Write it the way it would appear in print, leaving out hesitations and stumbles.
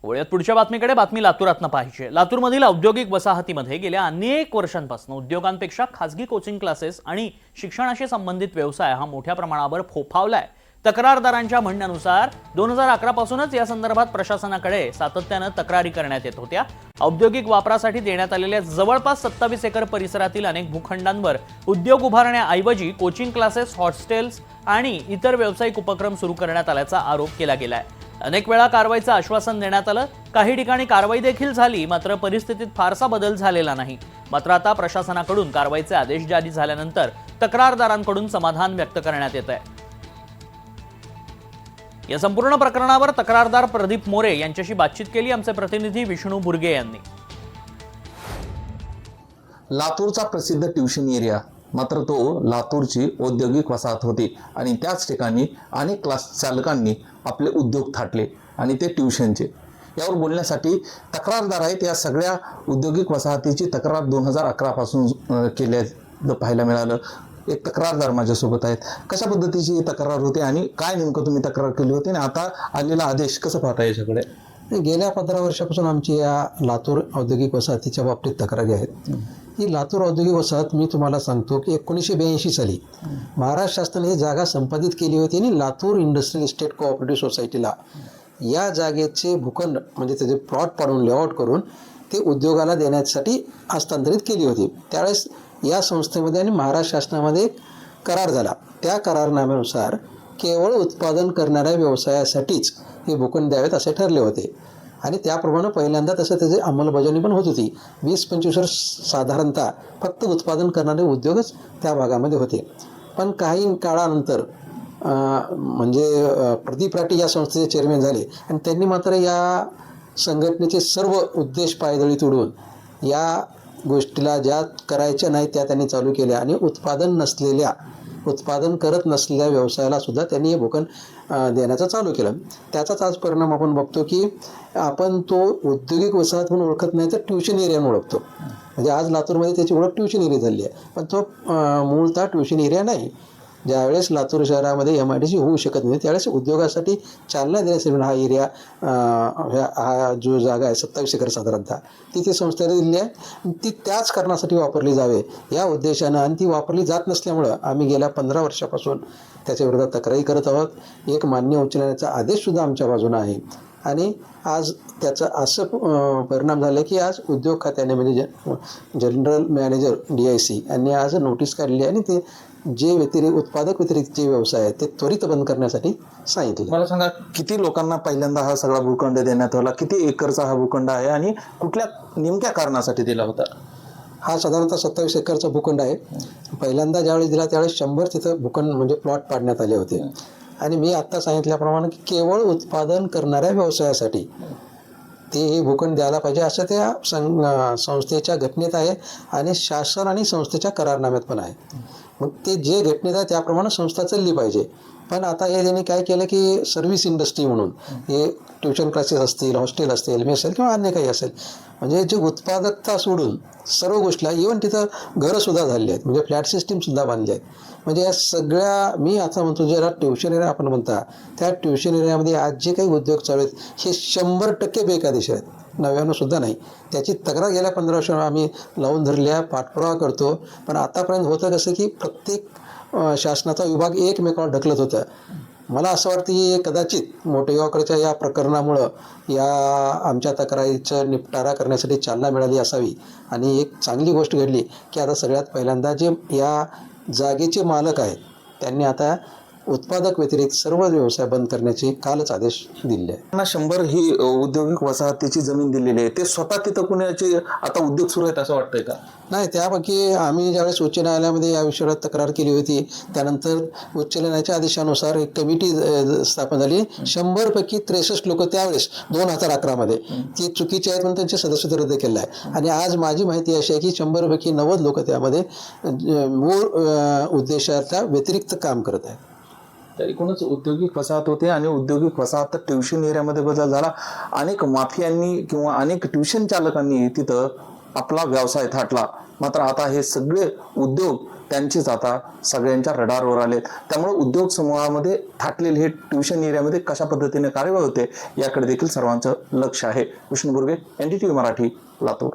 वळूयात पुढच्या बातमीकडे. बातमी लातूरातनं पाहिजे. लातूरमधील औद्योगिक वसाहतीमध्ये गेल्या अनेक वर्षांपासून उद्योगांपेक्षा खासगी कोचिंग क्लासेस आणि शिक्षणाशी संबंधित व्यवसाय हा मोठ्या प्रमाणावर फोफावलाय. तक्रारदारांच्या म्हणण्यानुसार 2011 पासूनच या संदर्भात प्रशासनाकडे सातत्यानं तक्रारी करण्यात येत होत्या. औद्योगिक वापरासाठी देण्यात आलेल्या जवळपास 27 एकर परिसरातील अनेक भूखंडांवर उद्योग उभारण्याऐवजी कोचिंग क्लासेस, हॉस्टेल्स आणि इतर व्यावसायिक उपक्रम सुरू करण्यात आल्याचा आरोप केला गेलाय. अनेक वेळा कारवाईचं आश्वासन देण्यात आलं. काही ठिकाणी कारवाई देखील झाली, मात्र परिस्थितीत फारसा बदल झालेला नाही. मात्र आता प्रशासनाकडून कारवाईचे आदेश जारी झाल्यानंतर तक्रारदारांकडून समाधान व्यक्त करण्यात येत आहे. या संपूर्ण प्रकरणावर तक्रारदार प्रदीप मोरे यांच्याशी बातचीत केली आमचे प्रतिनिधी विष्णू बुर्गे यांनी. लातूरचा प्रसिद्ध ट्युशन एरिया, मात्र तो लातूरची औद्योगिक वसाहत होती आणि त्याच ठिकाणी अनेक क्लास चालकांनी आपले उद्योग थाटले आणि ते ट्युशनचे. यावर बोलण्यासाठी तक्रारदार आहेत. या सगळ्या औद्योगिक वसाहतीची तक्रार 2011 पासून केल्याचं पाहायला मिळालं. एक तक्रारदार माझ्यासोबत आहेत. कशा पद्धतीची तक्रार होती आणि काय नेमकं तुम्ही तक्रार केली होती आणि आता आलेला आदेश कसं पाहता याच्याकडे? गेल्या 15 वर्षापासून आमची या लातूर औद्योगिक वसाहतीच्या बाबतीत तक्रारी आहेत. ही लातूर औद्योगिक वसाहत मी तुम्हाला सांगतो की 1982 साली महाराष्ट्र शासनाने ही जागा संपादित केली होती आणि लातूर इंडस्ट्रियल इस्टेट कोऑपरेटिव्ह सोसायटीला या जागेचे भूखंड म्हणजे त्याचे प्लॉट पाडून लेआउट करून ते उद्योगाला देण्यासाठी हस्तांतरित केली होती. त्यावेळेस या संस्थेमध्ये आणि महाराष्ट्र शासनामध्ये एक करार झाला. त्या करारनाम्यानुसार केवळ उत्पादन करणाऱ्या व्यवसायासाठीच हे भूखंड द्यावेत असे ठरले होते आणि त्याप्रमाणे पहिल्यांदा तसं त्याची अंमलबजावणी पण होत होती. 20-25 वर्ष साधारणतः फक्त उत्पादन करणारे उद्योगच त्या भागामध्ये होते. पण काही काळानंतर म्हणजे प्रदीप राठी या संस्थेचे चेअरमॅन झाले आणि त्यांनी मात्र या संघटनेचे सर्व उद्देश पायदळी तोडून या गोष्टीला ज्या करायच्या नाहीत त्या त्यांनी चालू केल्या आणि उत्पादन करत नसलेल्या व्यवसायाला सुद्धा त्यांनी हे भूखंड देण्याचं चालू केलं. त्याचाच आज परिणाम आपण बघतो की आपण तो औद्योगिक वसाहत म्हणून ओळखत नाही तर ट्युशन एरिया म्हणून ओळखतो. म्हणजे आज लातूरमध्ये त्याची ओळख ट्युशन एरिया झाली आहे, पण तो मूळतः ट्युशन एरिया नाही. ज्यावेळेस लातूर शहरामध्ये MIDC होऊ शकत नाही त्यावेळेस उद्योगासाठी चालना देण्यासाठी हा एरिया हा जो जागा आहे 27 एकर साधारणतः ती संस्थेने दिली आहे. ती त्याच कारणासाठी वापरली जावे या उद्देशानं आणि ती वापरली जात नसल्यामुळं आम्ही गेल्या 15 वर्षापासून त्याच्या विरोधात तक्रारी करत आहोत. एक मान्य उच्च न्यायालयाचा आदेशसुद्धा आमच्या बाजूनं आहे आणि आज त्याचा असं परिणाम झाला की आज उद्योग खात्याने म्हणजे जनरल मॅनेजर DIC यांनी आज नोटीस काढली आणि ते जे उत्पादक व्यतिरिक्त जे व्यवसाय आहेत ते त्वरित बंद करण्यासाठी सांगितले. मला सांगा, किती लोकांना पहिल्यांदा हा सगळा भूखंड देण्यात आला? किती एकरचा हा भूखंड आहे आणि कुठल्या नेमक्या कारणासाठी दिला होता? हा साधारणतः 27 एकरचा भूखंड आहे. पहिल्यांदा ज्यावेळेस दिला त्यावेळेस 100 तिथं भूखंड म्हणजे प्लॉट पाडण्यात आले होते आणि मी आत्ता सांगितल्याप्रमाणे की केवळ उत्पादन करणाऱ्या व्यवसायासाठी ते हे भूखंड द्यायला पाहिजे असं त्या संस्थेच्या घटनेत आहे आणि शासन आणि संस्थेच्या करारनाम्यात पण आहे. मग ते जे घटनेत आहे त्याप्रमाणे संस्था चालली पाहिजे. पण आता हे त्यांनी काय केलं की सर्व्हिस इंडस्ट्री म्हणून हे ट्युशन क्लासेस असतील, हॉस्टेल असतील, मेस असेल किंवा अन्य काही असेल म्हणजे जे उत्पादकता सोडून सर्व गोष्टीला इव्हन तिथं घरंसुद्धा झाली आहेत म्हणजे फ्लॅट सिस्टीमसुद्धा बांधली आहेत. म्हणजे या सगळ्या मी आता म्हणतो ज्याला ट्युशन एरिया आपण म्हणता त्या ट्युशन एरियामध्ये आज जे काही उद्योग चालू आहेत हे 100% बेकायदेशीर आहेत. 99 सुद्धा नाही. त्याची तक्रार गेल्या 15 वर्षांवर आम्ही लावून धरल्या, पाठपुरावा करतो. पण आतापर्यंत होतं कसं की प्रत्येक शासनाचा विभाग एकमेकावर ढकलत होता. मला असं वाटतं की कदाचित मोठेगावकरच्या या प्रकरणामुळं या आमच्या तक्रारीचं निपटारा करण्यासाठी चालना मिळाली असावी आणि एक चांगली गोष्ट घडली की आता सगळ्यात पहिल्यांदा जे या जागेचे मालक आहेत त्यांनी आता उत्पादक व्यतिरिक्त सर्व व्यवसाय बंद करण्याचे कालच आदेश दिले आहे. 100 ही औद्योगिक वसाहतीची जमीन दिलेली आहे. ते स्वतः तिथं कुणाचे आता उद्योग सुरू आहेत असं वाटतंय का? नाही, त्यापैकी आम्ही ज्यावेळेस उच्च न्यायालयामध्ये या विषयावर तक्रार केली होती त्यानंतर उच्च न्यायालयाच्या आदेशानुसार एक कमिटी स्थापन झाली. 100पैकी 63 लोक त्यावेळेस 2011 मध्ये ती चुकीची आहेत म्हणून त्यांचे सदस्यत्व रद्द केलं आहे आणि आज माझी माहिती अशी आहे की 100पैकी 90 लोक त्यामध्ये मूळ उद्देशाच्या व्यतिरिक्त काम करत आहेत. तर एकूणच औद्योगिक वसाहत होते आणि औद्योगिक वसाहत ट्युशन एरियामध्ये बदल झाला. अनेक माफियांनी किंवा अनेक ट्युशन चालकांनी तिथं आपला व्यवसाय थाटला. मात्र आता हे सगळे उद्योग त्यांचेच आता सगळ्यांच्या रडारवर आले. त्यामुळे उद्योग समूहामध्ये थाटलेले हे ट्युशन एरियामध्ये कशा पद्धतीने कार्यरत होते याकडे देखील सर्वांचं लक्ष आहे. विष्णू बुर्गे, NDTV मराठी, लातूर.